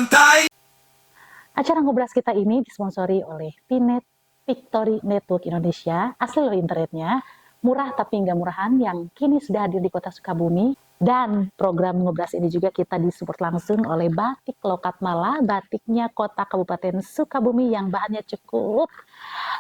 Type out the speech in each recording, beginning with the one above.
santai. Acara Ngobras kita ini disponsori oleh Pinet Victory Network Indonesia, asli loh internetnya, murah tapi nggak murahan, yang kini sudah hadir di kota Sukabumi. Dan program Ngobras ini juga kita disupport langsung oleh Batik Lokatmala, batiknya kota Kabupaten Sukabumi yang bahannya cukup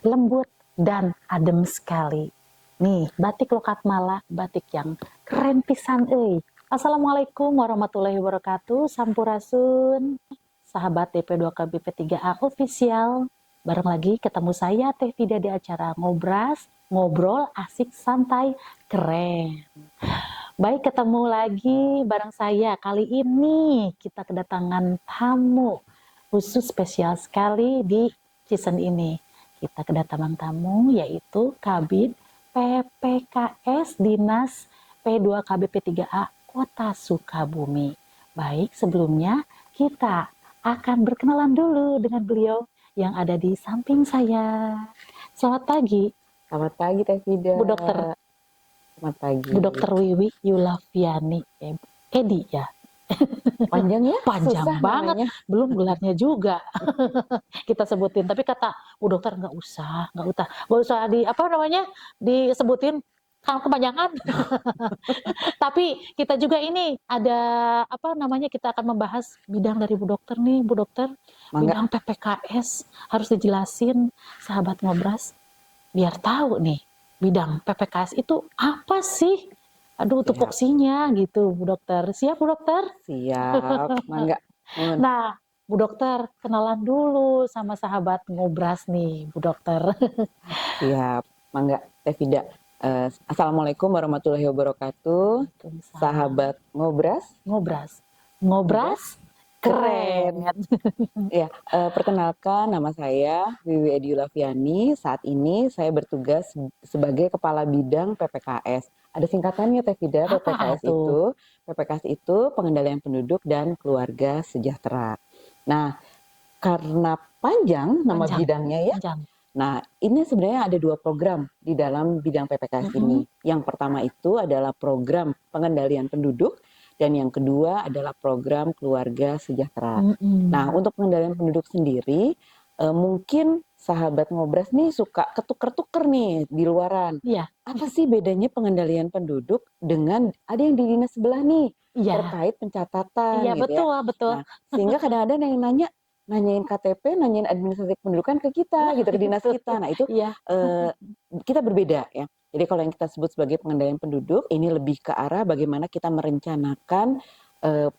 lembut dan adem sekali. Nih, Batik Lokatmala, batik yang keren pisan euy. Assalamualaikum warahmatullahi wabarakatuh, Sampurasun. Sahabat DP2KB P3A Official, bareng lagi ketemu saya Teh Vida di acara Ngobras, ngobrol asik santai keren. Baik, ketemu lagi bareng saya. Kali ini kita kedatangan tamu khusus spesial sekali di season ini. Kita kedatangan tamu yaitu Kabid PPKS Dinas P2KB P3A Kota Sukabumi. Baik, sebelumnya kita akan berkenalan dulu dengan beliau yang ada di samping saya. Selamat pagi. Selamat pagi Teh Vida. Bu Dokter. Selamat pagi. Bu Dokter Wiwi Yulaviani. Edi ya. Panjang ya? Panjang Susah banget. namanya. Belum gelarnya juga. Kita sebutin. Tapi kata Bu Dokter nggak usah disebutin. Kepanjangan. Tapi kita juga ini ada kita akan membahas bidang dari Bu Dokter nih, Bu Dokter. Mangga. Bidang PPKS harus dijelasin sahabat Ngobras biar tahu nih bidang PPKS itu apa sih? Aduh, tupoksinya gitu, Bu Dokter. Siap, Bu Dokter? Siap, mangga. Nah, Bu Dokter, kenalan dulu sama sahabat Ngobras nih, Bu Dokter. Siap, mangga Teh Vida. Assalamualaikum warahmatullahi wabarakatuh. Sahabat Ngobras. Ngobras keren. Ya, perkenalkan nama saya Wiwi Edi Yulaviani. Saat ini saya bertugas sebagai Kepala Bidang PPKS. Ada singkatannya Teh Vida. PPKS itu Pengendalian Penduduk dan Keluarga Sejahtera. Nah, karena panjang nama bidangnya ya. Panjang. Nah, ini sebenarnya ada 2 program di dalam bidang PPKS ini. Yang pertama itu adalah program pengendalian penduduk, dan yang kedua adalah program keluarga sejahtera. Nah, untuk pengendalian penduduk sendiri, mungkin sahabat Ngobras nih suka ketuker-tuker nih di luaran. Iya. Apa sih bedanya pengendalian penduduk dengan ada yang di dinas sebelah nih, terkait pencatatan Iya, gitu betul. Nah, sehingga kadang-kadang yang nanyain KTP, nanyain administrasi kependudukan ke kita gitu, ke dinas kita. Nah itu kita berbeda ya. Jadi kalau yang kita sebut sebagai pengendalian penduduk, ini lebih ke arah bagaimana kita merencanakan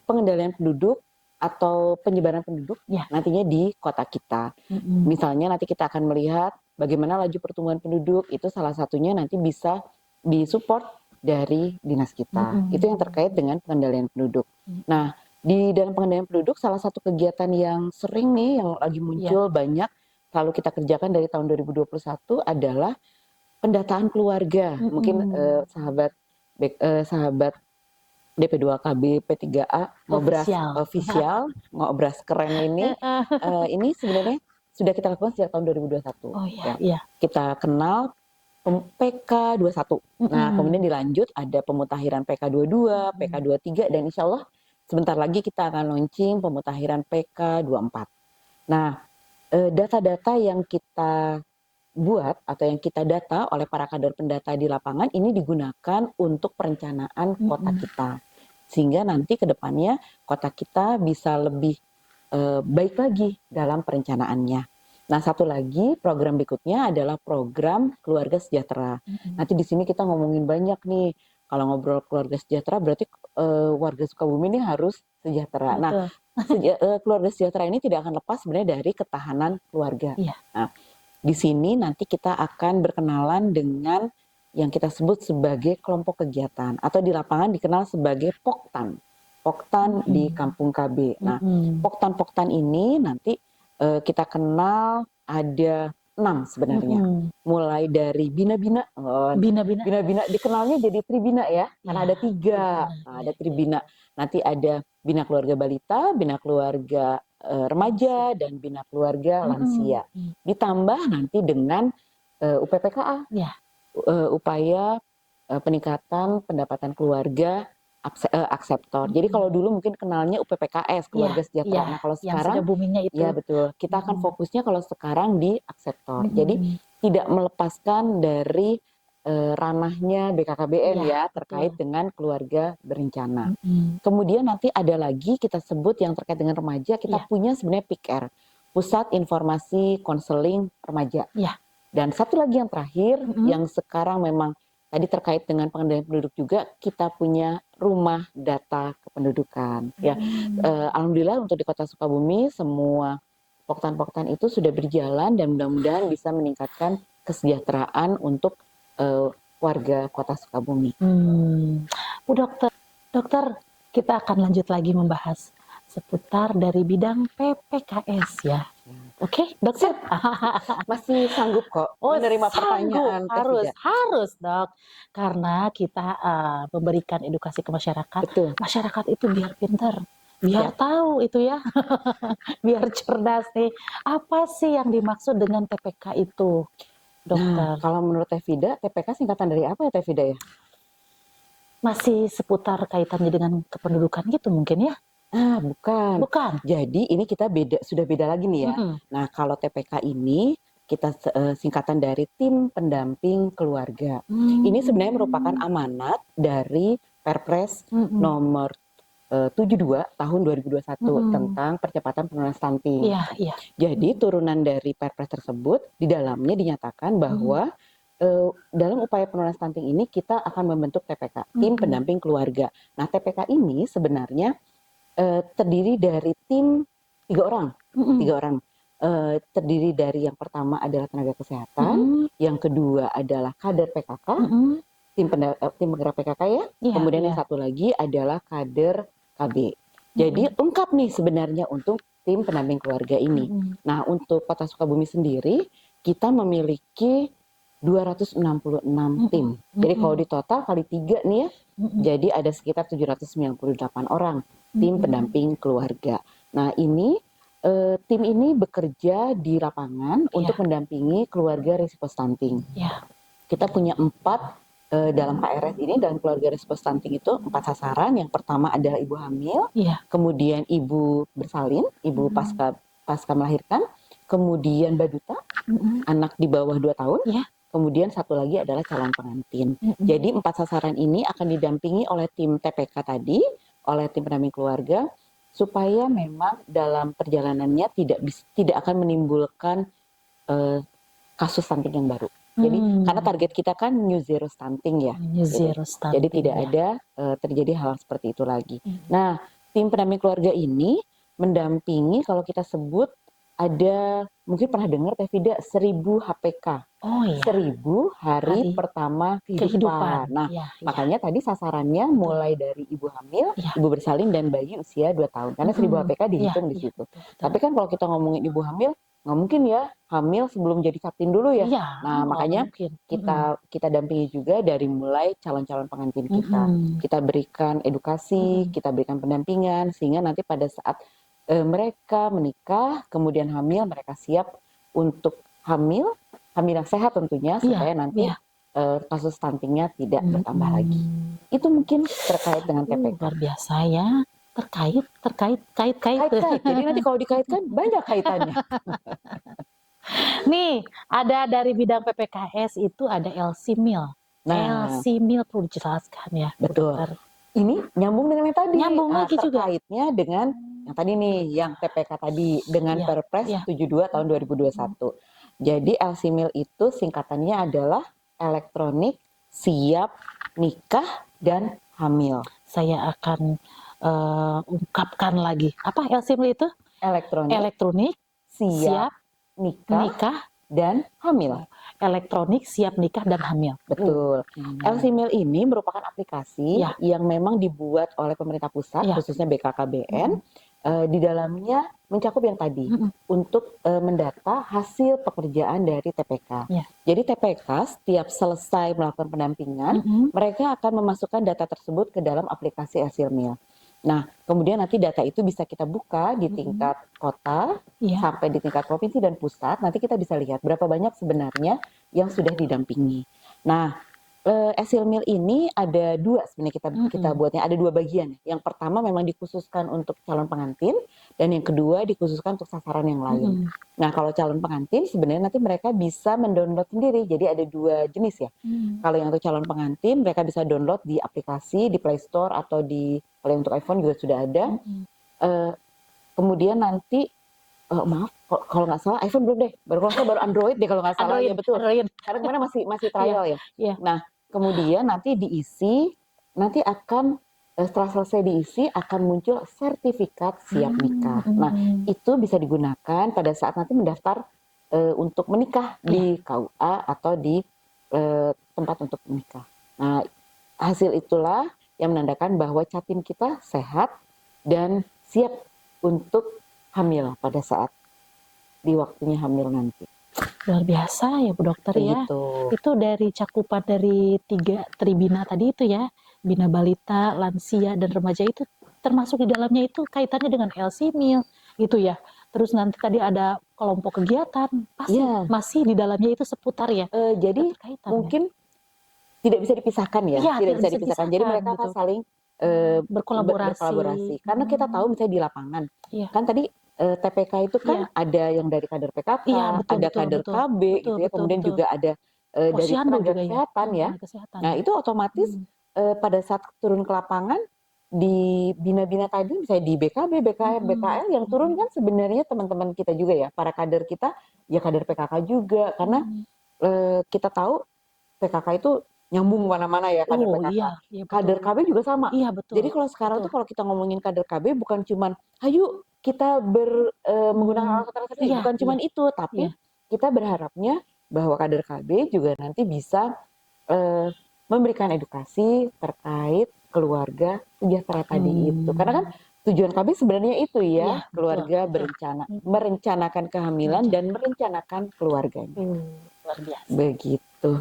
pengendalian penduduk atau penyebaran penduduk nantinya di kota kita. Misalnya nanti kita akan melihat bagaimana laju pertumbuhan penduduk, itu salah satunya nanti bisa disupport dari dinas kita. Itu yang terkait dengan pengendalian penduduk. Nah, di dalam pengendalian penduduk, salah satu kegiatan yang sering nih, yang lagi muncul banyak, selalu kita kerjakan dari tahun 2021 adalah pendataan keluarga. Mungkin sahabat DP2KB P3A Ngobras official, Ngobras keren ini sebenarnya sudah kita lakukan sejak tahun 2021. Kita kenal PK 21. Nah, kemudian dilanjut ada pemutakhiran PK 22, PK 23, dan insya Allah sebentar lagi kita akan launching pemutakhiran PK 24. Nah, data-data yang kita buat atau yang kita data oleh para kader pendata di lapangan ini digunakan untuk perencanaan kota kita. Sehingga nanti ke depannya kota kita bisa lebih baik lagi dalam perencanaannya. Nah, satu lagi program berikutnya adalah program keluarga sejahtera. Nanti di sini kita ngomongin banyak nih. Kalau ngobrol keluarga sejahtera berarti warga Sukabumi ini harus sejahtera. Nah, keluarga sejahtera ini tidak akan lepas sebenarnya dari ketahanan keluarga. Nah, di sini nanti kita akan berkenalan dengan yang kita sebut sebagai kelompok kegiatan atau di lapangan dikenal sebagai Poktan. Poktan di Kampung KB. Nah, Poktan-Poktan ini nanti kita kenal ada 6 sebenarnya. Mulai dari Bina-Bina. Bina-Bina dikenalnya jadi Tribina ya, karena ada 3. Nah, ada Tribina. Nanti ada Bina Keluarga Balita, Bina Keluarga Remaja, dan Bina Keluarga Lansia. Ditambah nanti dengan UPPKA. Upaya peningkatan pendapatan keluarga akseptor. Jadi kalau dulu mungkin kenalnya UPPKS, Keluarga Sejahtera. Nah kalau yang sekarang sudah boomingnya itu. ya betul, kita akan fokusnya kalau sekarang di akseptor. Jadi tidak melepaskan dari ranahnya BKKBN ya terkait dengan keluarga berencana. Kemudian nanti ada lagi kita sebut yang terkait dengan remaja, kita punya sebenarnya PIKR, Pusat Informasi Konseling Remaja. Dan satu lagi yang terakhir yang sekarang memang tadi terkait dengan pengendalian penduduk juga, kita punya Rumah Data Kependudukan. Ya, alhamdulillah untuk di Kota Sukabumi semua poktan-poktan itu sudah berjalan dan mudah-mudahan bisa meningkatkan kesejahteraan untuk warga Kota Sukabumi. Bu dokter, kita akan lanjut lagi membahas seputar dari bidang PPKS ya. Oke, dokter. Masih sanggup kok menerima pertanyaan. Harus dok, karena kita memberikan edukasi ke masyarakat. Betul. Masyarakat itu biar pintar, biar tahu itu ya, biar cerdas nih. Apa sih yang dimaksud dengan PPK itu, dokter? Nah, kalau menurut Teh Vida, PPK singkatan dari apa ya Teh Vida ya? Masih seputar kaitannya dengan kependudukan gitu mungkin ya? Bukan. Jadi ini kita sudah beda lagi nih ya. Nah, kalau TPK ini kita singkatan dari Tim Pendamping Keluarga. Ini sebenarnya merupakan amanat dari Perpres nomor 72 tahun 2021 tentang percepatan penurunan stunting. Jadi turunan dari Perpres tersebut di dalamnya dinyatakan bahwa dalam upaya penurunan stunting ini kita akan membentuk TPK, Tim Pendamping Keluarga. Nah, TPK ini sebenarnya terdiri dari tim 3 orang. Terdiri dari yang pertama adalah tenaga kesehatan, yang kedua adalah kader PKK, tim penggerak PKK ya, kemudian yang satu lagi adalah kader KB. Jadi lengkap nih sebenarnya untuk tim pendamping keluarga ini. Nah, untuk Kota Sukabumi sendiri kita memiliki 266 tim. Jadi kalau di total kali 3 nih ya, jadi ada sekitar 798 orang tim pendamping keluarga. Nah ini tim ini bekerja di lapangan untuk mendampingi keluarga risiko stunting. Kita punya 4 dalam KRS ini, dalam keluarga risiko stunting itu 4 sasaran. Yang pertama adalah ibu hamil, kemudian ibu bersalin, ibu pasca melahirkan, kemudian baduta, anak di bawah 2 tahun, kemudian satu lagi adalah calon pengantin. Jadi 4 sasaran ini akan didampingi oleh tim TPK tadi, oleh tim pendamping keluarga, supaya memang dalam perjalanannya tidak akan menimbulkan kasus stunting yang baru. Jadi karena target kita kan New Zero Stunting ya. Jadi tidak ada terjadi hal seperti itu lagi. Nah, tim pendamping keluarga ini mendampingi, kalau kita sebut ada, mungkin pernah dengar Teh Vida, 1000 HPK. 1000 hari pertama kehidupan. Nah, makanya tadi sasarannya mulai dari ibu hamil, ibu bersalin, dan bayi usia 2 tahun. Karena 1000 HPK dihitung di situ. Tapi kan kalau kita ngomongin ibu hamil, nggak mungkin ya hamil sebelum jadi captain dulu ya. Nah, makanya kita dampingi juga dari mulai calon-calon pengantin kita. Kita berikan edukasi, kita berikan pendampingan, sehingga nanti pada saat mereka menikah, kemudian hamil, mereka siap untuk hamil yang sehat tentunya, supaya nanti kasus stuntingnya tidak bertambah lagi. Itu mungkin terkait dengan TPK. Luar biasa ya, terkait. Jadi nanti kalau dikaitkan banyak kaitannya. Nih, ada dari bidang PPKS itu ada LC-MIL. LC-MIL perlu dijelaskan ya. Betul. Dokter. Ini nyambung dengan yang tadi. Nyambung lagi juga. Terkaitnya dengan yang tadi nih, yang TPK tadi dengan Perpres 72 tahun 2021. Jadi LC-MIL itu singkatannya adalah elektronik siap nikah dan hamil. Saya akan ungkapkan lagi. Apa LC-MIL itu? Elektronik siap nikah dan hamil. Elektronik siap nikah dan hamil. Betul. LC-MIL ini merupakan aplikasi yang memang dibuat oleh pemerintah pusat, khususnya BKKBN. Di dalamnya mencakup yang tadi untuk mendata hasil pekerjaan dari TPK. Jadi TPK setiap selesai melakukan pendampingan, mereka akan memasukkan data tersebut ke dalam aplikasi LC-MIL. Nah, kemudian nanti data itu bisa kita buka di tingkat kota sampai di tingkat provinsi dan pusat. Nanti kita bisa lihat berapa banyak sebenarnya yang sudah didampingi. Nah, Esil Meal ini ada 2 sebenarnya kita buatnya, ada 2 bagian. Yang pertama memang dikhususkan untuk calon pengantin, dan yang kedua dikhususkan untuk sasaran yang lain. Nah, kalau calon pengantin sebenarnya nanti mereka bisa mendownload sendiri, jadi ada 2 jenis ya. Kalau yang untuk calon pengantin, mereka bisa download di aplikasi, di Play Store, atau kalau untuk iPhone juga sudah ada. Kemudian nanti, maaf, kalau nggak salah iPhone belum deh, baru Android deh kalau nggak salah. Android, Ya betul, Android. karena kemarin masih trial ya. Yeah. Nah, kemudian nanti diisi, nanti akan setelah selesai diisi akan muncul sertifikat siap nikah. Nah, itu bisa digunakan pada saat nanti mendaftar untuk menikah di KUA atau di tempat untuk menikah. Nah, hasil itulah yang menandakan bahwa capim kita sehat dan siap untuk hamil pada saat di waktunya hamil nanti. Luar biasa ya Bu Dokter ya. Itu dari cakupan dari 3 tribina tadi itu ya, bina balita, lansia, dan remaja itu termasuk di dalamnya itu kaitannya dengan Esil Meal gitu ya. Terus nanti tadi ada kelompok kegiatan, pasti masih di dalamnya itu seputar ya. Jadi mungkin tidak bisa dipisahkan ya, tidak bisa dipisahkan. Jadi mereka akan saling berkolaborasi. Karena kita tahu misalnya di lapangan, kan tadi TPK itu kan ada yang dari kader PKK, ada kader KB gitu ya, kemudian juga ada dari tenaga kesehatan ya. Nah, itu otomatis pada saat turun ke lapangan di bina-bina tadi, misalnya di BKB, BKR, BKL, yang turun kan sebenarnya teman-teman kita juga ya, para kader kita, ya kader PKK juga, karena kita tahu PKK itu nyambung mana-mana ya kader PKK. Kader KB juga sama. Jadi kalau sekarang tuh kalau kita ngomongin kader KB bukan cuman, ayo kita menggunakan alat kekerasan, bukan cuman itu, tapi kita berharapnya bahwa kader KB juga nanti bisa memberikan edukasi terkait keluarga sejahtera tadi itu. Karena kan tujuan KB sebenarnya itu ya, keluarga merencanakan kehamilan dan merencanakan keluarganya. Luar biasa. Begitu.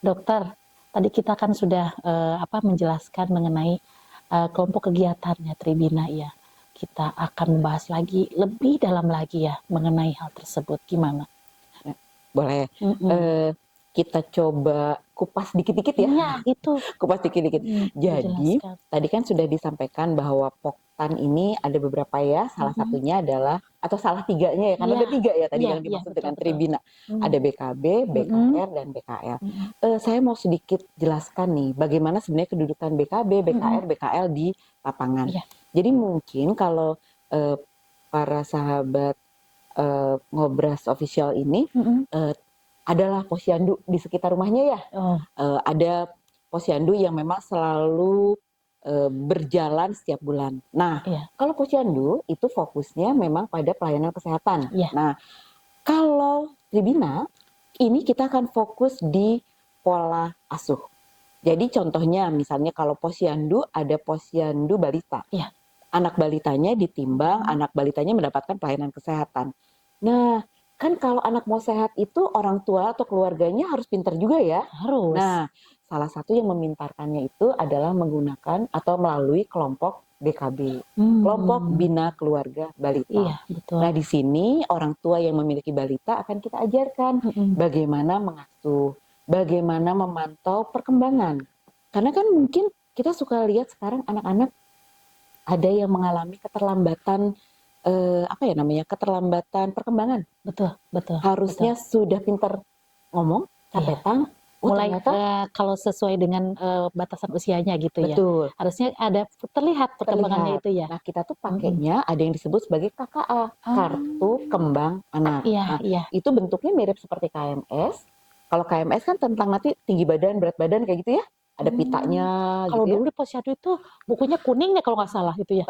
Dokter, tadi kita kan sudah menjelaskan mengenai kelompok kegiatannya Tribina ya. Kita akan membahas lagi lebih dalam lagi ya mengenai hal tersebut. Gimana? Boleh. Kita coba kupas dikit-dikit ya. Iya, itu. Kupas dikit-dikit. Jadi, tadi kan sudah disampaikan bahwa Poktan ini ada beberapa ya. Salah satunya adalah, atau salah 3-nya ya, karena ada 3 ya tadi yang dimaksud dengan Tribina. Ada BKB, BKR, dan BKL. Saya mau sedikit jelaskan nih, bagaimana sebenarnya kedudukan BKB, BKR, BKL di lapangan. Jadi mungkin kalau para sahabat Ngobras Official ini adalah posyandu di sekitar rumahnya ya. Ada posyandu yang memang selalu berjalan setiap bulan. Nah, kalau posyandu itu fokusnya memang pada pelayanan kesehatan. Nah, kalau Tribina ini kita akan fokus di pola asuh. Jadi contohnya misalnya kalau posyandu ada posyandu balita. Anak balitanya ditimbang, anak balitanya mendapatkan pelayanan kesehatan. Nah, kan kalau anak mau sehat itu orang tua atau keluarganya harus pintar juga ya. Harus. Nah, salah satu yang memintarkannya itu adalah menggunakan atau melalui kelompok BKB, kelompok bina keluarga balita. Iya, betul. Nah, di sini orang tua yang memiliki balita akan kita ajarkan bagaimana mengasuh, bagaimana memantau perkembangan. Karena kan mungkin kita suka lihat sekarang anak-anak ada yang mengalami keterlambatan keterlambatan perkembangan. Betul. Harusnya sudah pintar ngomong, capetan. Mulai kalau sesuai dengan batasan usianya gitu ya. Betul. Harusnya ada terlihat perkembangannya itu ya. Nah, kita tuh pakainya ada yang disebut sebagai KKA, kartu kembang anak. Itu bentuknya mirip seperti KMS. Kalau KMS kan tentang nanti tinggi badan, berat badan kayak gitu ya. Ada pitanya. Kalau gitu dulu di posyandu itu bukunya kuning ya kalau nggak salah itu ya.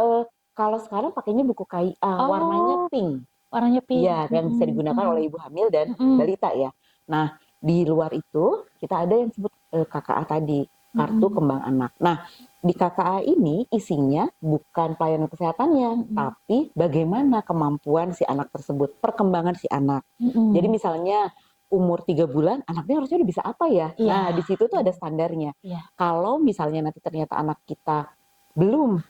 Kalau sekarang pakainya buku KIA, warnanya pink. Warnanya pink. Iya, yang bisa digunakan oleh ibu hamil dan balita ya. Nah, di luar itu kita ada yang disebut KKA tadi, kartu kembang anak. Nah, di KKA ini isinya bukan pelayanan kesehatannya, tapi bagaimana kemampuan si anak tersebut, perkembangan si anak. Jadi misalnya umur 3 bulan, anaknya harusnya udah bisa apa ya? Nah, di situ tuh ada standarnya. Kalau misalnya nanti ternyata anak kita belum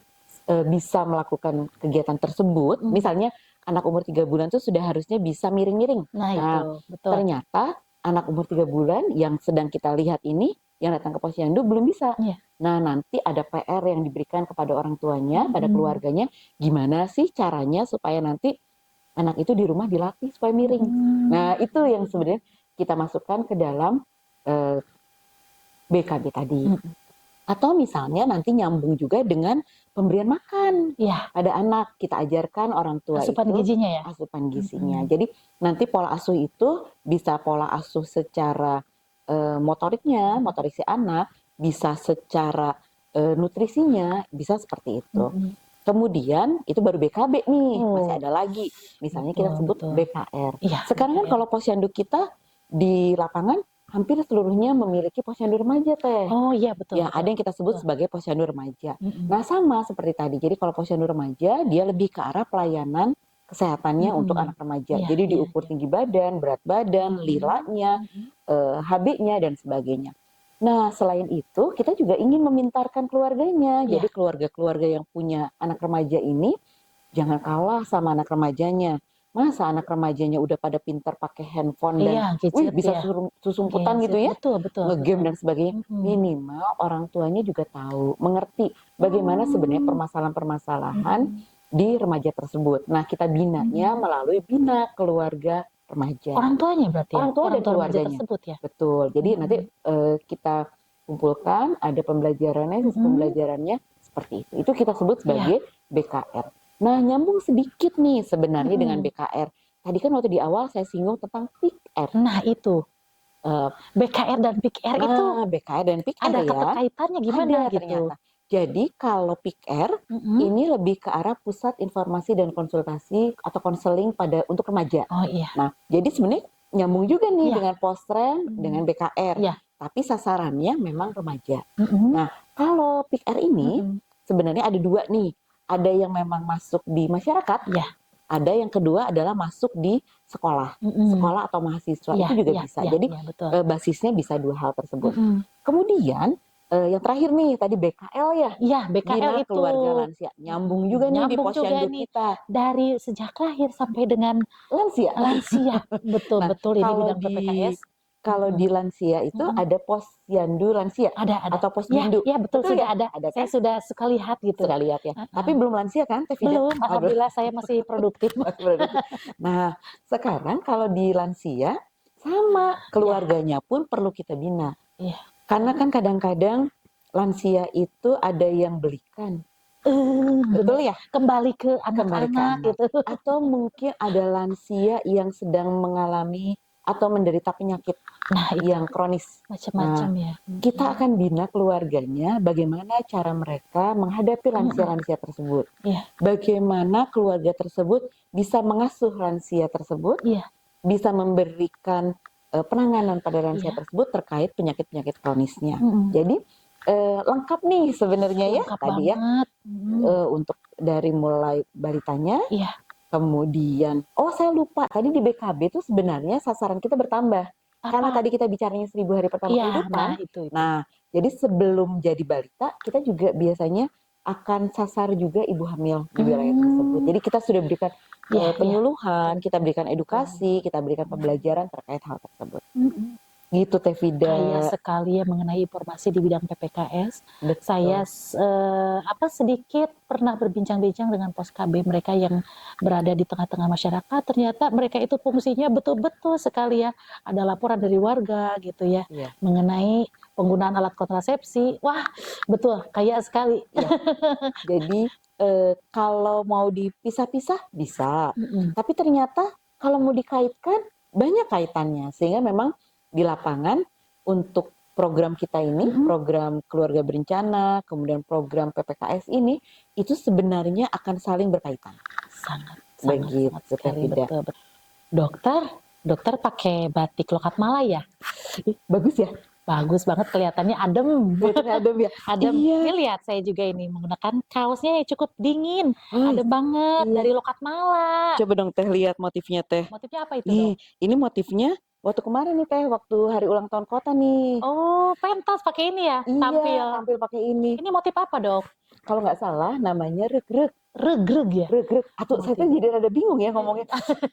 bisa melakukan kegiatan tersebut, misalnya anak umur 3 bulan tuh sudah harusnya bisa miring-miring. Nah, itu betul. Ternyata anak umur 3 bulan yang sedang kita lihat ini yang datang ke posyandu belum bisa. Iya. Nah, nanti ada PR yang diberikan kepada orang tuanya, pada keluarganya, gimana sih caranya supaya nanti anak itu di rumah dilatih supaya miring. Nah, itu yang sebenarnya kita masukkan ke dalam BKB tadi. Atau misalnya nanti nyambung juga dengan pemberian makan pada anak. Kita ajarkan orang tua asupan itu gizinya ya. Asupan gizinya. Jadi nanti pola asuh itu bisa pola asuh secara motoriknya, motorik si anak, bisa secara nutrisinya, bisa seperti itu. Kemudian itu baru BKB nih, masih ada lagi. Misalnya kita sebut BKR. Sekarang kan kalau posyandu kita di lapangan hampir seluruhnya memiliki posyandu remaja, Teh. Oh iya, betul. Ya, ada yang kita sebut sebagai posyandu remaja. Nah, sama seperti tadi. Jadi kalau posyandu remaja, dia lebih ke arah pelayanan kesehatannya untuk anak remaja. Jadi diukur tinggi badan, berat badan, lilanya, HB-nya, dan sebagainya. Nah, selain itu, kita juga ingin memintarkan keluarganya. Jadi keluarga-keluarga yang punya anak remaja ini, jangan kalah sama anak remajanya. Masa anak remajanya udah pada pintar pakai handphone dan bisa susumputan gitu ya, nge-game dan sebagainya. Minimal orang tuanya juga tahu, mengerti bagaimana sebenarnya permasalahan-permasalahan di remaja tersebut. Nah, kita binanya melalui bina keluarga remaja. Orang tuanya berarti orang tua dan keluarganya tersebut ya. Betul. Jadi nanti kita kumpulkan, ada pembelajarannya, sisi pembelajarannya seperti itu. Itu kita sebut sebagai BKR. Nah, nyambung sedikit nih sebenarnya dengan BKR. Tadi kan waktu di awal saya singgung tentang PIKR. Nah, itu. BKR dan PIKR itu BKR dan PIKR ada keterkaitannya gimana ada, gitu? Ternyata. Jadi kalau PIKR ini lebih ke arah pusat informasi dan konsultasi atau konseling untuk remaja. Oh iya. Nah, jadi sebenarnya nyambung juga nih dengan Posrem, dengan BKR. Tapi sasarannya memang remaja. Nah, kalau PIKR ini sebenarnya ada dua nih. Ada yang memang masuk di masyarakat, ada yang kedua adalah masuk di sekolah, sekolah atau mahasiswa itu juga bisa. Jadi basisnya bisa dua hal tersebut. Kemudian yang terakhir nih tadi BKL ya. Iya, BKL itu keluarga lansia. Nyambung juga nih di posyandu kita. Dari sejak lahir sampai dengan lansia. Betul di bidang PPKS. Kalau di lansia itu ada posyandu lansia atau posbindu. Iya, betul sudah ada. Saya sudah suka lihat gitu. Suka lihat ya. Tapi belum lansia kan, Teh Vida? Belum, alhamdulillah saya masih produktif. Nah, sekarang kalau di lansia sama keluarganya pun perlu kita bina. Karena kan kadang-kadang lansia itu ada yang belikan. Betul ya? Kembali ke anak-anak gitu. Atau mungkin ada lansia yang sedang mengalami atau menderita penyakit yang kronis. Macam-macam ya. Kita akan bina keluarganya, bagaimana cara mereka menghadapi lansia-lansia tersebut. Bagaimana keluarga tersebut bisa mengasuh lansia tersebut, bisa memberikan penanganan pada lansia tersebut terkait penyakit-penyakit kronisnya. Jadi lengkap nih sebenarnya ya tadi banget. Untuk dari mulai balitanya, kemudian saya lupa tadi di BKB itu sebenarnya sasaran kita bertambah. Karena tadi kita bicaranya 1000 hari pertama kehidupan. Nah, jadi sebelum jadi balita kita juga biasanya akan sasar juga ibu hamil di wilayah tersebut. Jadi kita sudah berikan penyuluhan, kita berikan edukasi, kita berikan pembelajaran terkait hal tersebut. Gitu Teh Vida. Kaya sekali ya mengenai informasi di bidang PPKS. Betul. Saya sedikit pernah berbincang-bincang dengan pos KB mereka yang berada di tengah-tengah masyarakat. Ternyata mereka itu fungsinya betul-betul sekali ya. Ada laporan dari warga gitu ya mengenai penggunaan alat kontrasepsi. Wah, betul, kaya sekali. Jadi kalau mau dipisah-pisah bisa. Tapi ternyata kalau mau dikaitkan banyak kaitannya sehingga memang di lapangan untuk program kita ini, program keluarga berencana, kemudian program PPKS ini, itu sebenarnya akan saling berkaitan. Sangat sekali, betul. Dokter pakai batik Lokat Malaya. Bagus ya? Bagus banget, kelihatannya adem. Adem ya? Adem. Ini lihat saya juga ini menggunakan kaosnya yang cukup dingin. Adem banget dari Lokat Mala. Coba dong Teh lihat motifnya Teh. Motifnya apa itu dong? Ini motifnya waktu kemarin nih Teh, waktu hari ulang tahun kota nih. Oh, pentas pakai ini ya? Tampil pakai ini. Ini motif apa dok? Kalau nggak salah namanya regreg. Regreg ya? Regreg. Atau saya tuh jadi rada bingung ya ngomongnya.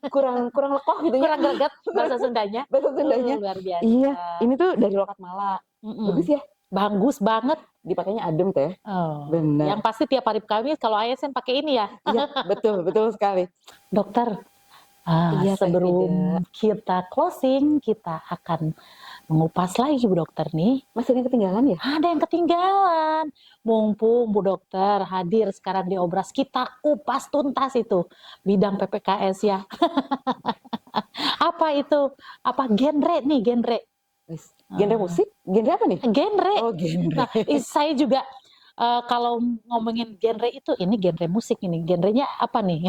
Kurang lekoh gitu ya. Kurang greget bahasa Sundanya. Bahasa Sundanya. Luar biasa. Iya, ini tuh dari Lokat Mala. Bagus ya? Bagus banget. Dipakainya adem teh. Oh, Benar. yang pasti tiap hari Kamis kalau ASN pakai ini ya. Iya, betul sekali. Dokter, Iya, sebelum kita closing, kita akan mengupas lagi Bu Dokter nih. Masih ada yang ketinggalan ya? Ada yang ketinggalan. Mumpung Bu Dokter hadir sekarang di Obras, kita kupas tuntas itu bidang PPKS ya. Apa itu? Apa genre nih, genre? Genre musik? Genre apa nih? Genre. Oh, genre. Nah, saya juga kalau ngomongin genre itu, ini genre musik ini, genrenya apa nih?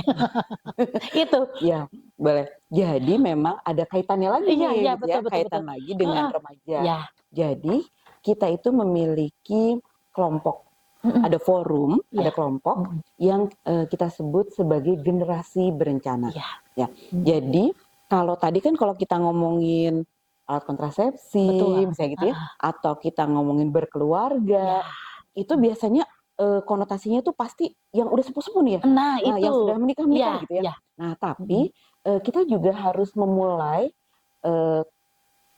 Itu. Ya, boleh. Jadi memang ada kaitannya lagi Iya, nih, iya, gitu ya, betul. kaitan lagi dengan remaja. Ya. Jadi kita itu memiliki kelompok, ada forum, ada kelompok yang kita sebut sebagai generasi berencana. Ya. Jadi kalau tadi kan kalau kita ngomongin alat kontrasepsi, misalnya gitu ya, atau kita ngomongin berkeluarga, itu biasanya konotasinya itu pasti yang udah sepuh-sepuh nih ya. Nah, itu. Yang sudah menikah gitu ya. Nah, tapi kita juga harus memulai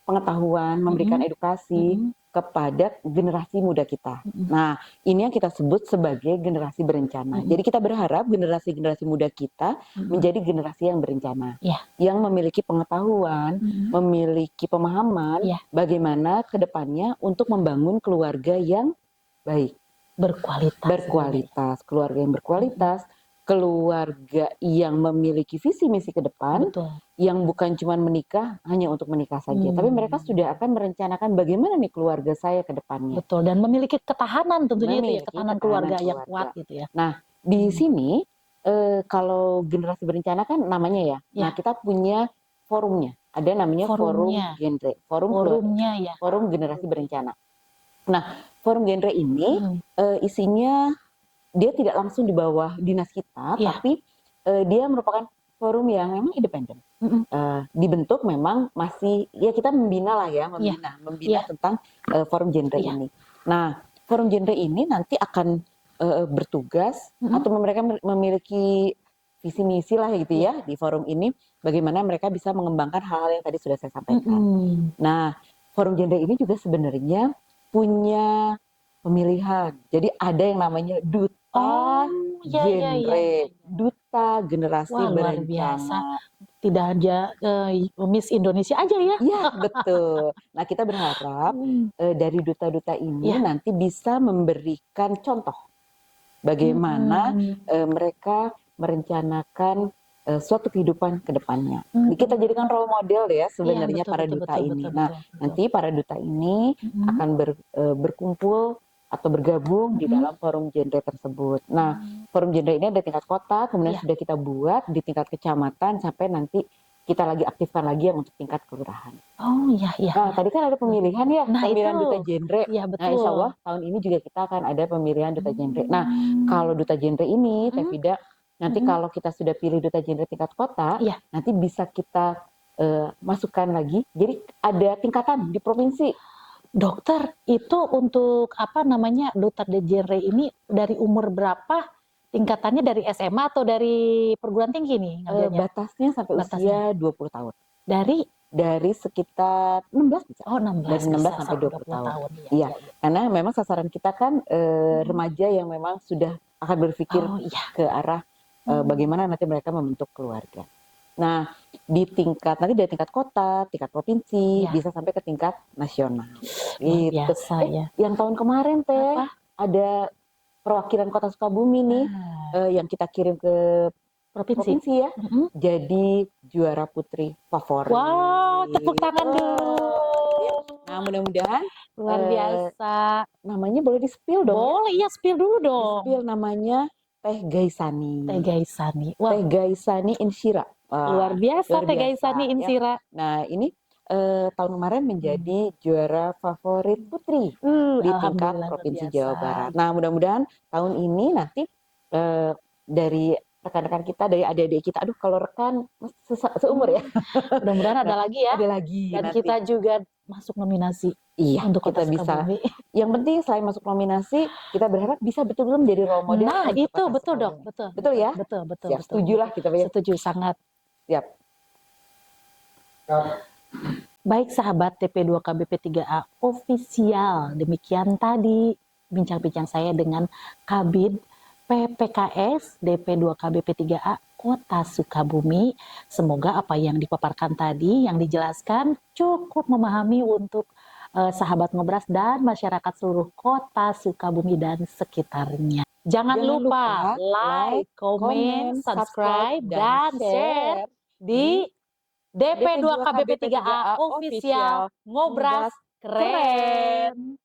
pengetahuan, memberikan edukasi kepada generasi muda kita. Nah, ini yang kita sebut sebagai generasi berencana. Jadi kita berharap generasi-generasi muda kita menjadi generasi yang berencana, yang memiliki pengetahuan, memiliki pemahaman bagaimana ke depannya untuk membangun keluarga yang baik. Berkualitas, keluarga yang berkualitas, keluarga yang memiliki visi misi ke depan, yang bukan cuma menikah hanya untuk menikah saja, tapi mereka sudah akan merencanakan bagaimana nih keluarga saya ke depannya. Betul, dan memiliki ketahanan tentunya itu ya, ketahanan keluarga yang kuat gitu ya. Nah, di sini kalau generasi berencana kan namanya ya. Nah, kita punya forumnya. Ada namanya forum genre, forum generasi berencana. Nah, forum genre ini isinya dia tidak langsung di bawah dinas kita, tapi dia merupakan forum yang memang independen. Dibentuk memang masih ya kita membina lah ya, membina tentang forum genre ini. Nah, forum genre ini nanti akan bertugas atau mereka memiliki visi misi lah gitu ya di forum ini, bagaimana mereka bisa mengembangkan hal-hal yang tadi sudah saya sampaikan. Nah, forum genre ini juga sebenarnya punya pemilihan. Jadi ada yang namanya duta genre, duta generasi luar biasa. Tidak aja Miss Indonesia aja ya. Iya, betul. Nah, kita berharap dari duta-duta ini nanti bisa memberikan contoh bagaimana mereka merencanakan suatu kehidupan ke depannya. Kita jadikan role model ya sebenarnya para duta ini. Nah, nanti para duta ini akan berkumpul atau bergabung di dalam forum genre tersebut. Nah, forum genre ini ada tingkat kota, kemudian sudah kita buat di tingkat kecamatan, sampai nanti kita lagi aktifkan lagi yang untuk tingkat kelurahan. Oh iya. Nah, tadi kan ada pemilihan ya, pemilihan duta genre. Iya, betul. Nah, insya Allah tahun ini juga kita akan ada pemilihan duta genre. Nah, kalau duta genre ini, Teh Vida, nanti kalau kita sudah pilih duta genre tingkat kota, nanti bisa kita masukkan lagi. Jadi ada tingkatan di provinsi. Dokter, itu untuk apa namanya duta genre ini dari umur berapa? Tingkatannya dari SMA atau dari perguruan tinggi nih? Batasnya sampai usia 20 tahun. Dari sekitar 16 bisa. Oh, 16. Dari 16 sampai 20 tahun. Iya. Karena memang sasaran kita kan remaja yang memang sudah akan berpikir ke arah bagaimana nanti mereka membentuk keluarga. Nah, nanti dari tingkat kota, tingkat provinsi, bisa sampai ke tingkat nasional. Biasa ya. Yang tahun kemarin Teh ada perwakilan Kota Sukabumi nih yang kita kirim ke provinsi ya. Jadi juara putri favorit. Wow, tepuk tangan dulu. Nah, mudah-mudahan luar biasa. Namanya boleh di-spill dong? Boleh, iya spill dulu dong. Di-spill namanya Teh Gaisani. Teh Gaisani. Teh Gaisani Insira. Luar biasa Teh Gaisani Insira. Nah, ini tahun kemarin menjadi juara favorit putri di tingkat Provinsi Jawa Barat. Nah, mudah-mudahan tahun ini nanti dari rekan-rekan kita, dari adik-adik kita, aduh kalau rekan seumur ya. Mudah-mudahan ada lagi ya. Ada lagi. Dan nanti kita juga masuk nominasi. Iya, untuk kita bisa. Yang penting selain masuk nominasi, kita berharap bisa betul-betul menjadi role model. Nah, itu betul dok, betul ya. Betul. Setuju lah kita. Setuju sangat. Siap. Baik sahabat DP2KBP3A official, demikian tadi bincang-bincang saya dengan Kabid PPKS DP2KBP3A Kota Sukabumi. Semoga apa yang dipaparkan tadi, yang dijelaskan cukup memahami untuk sahabat Ngobras dan masyarakat seluruh Kota Sukabumi dan sekitarnya. Jangan lupa like, comment, subscribe, dan share di DP2KBP3A official Ngobras keren.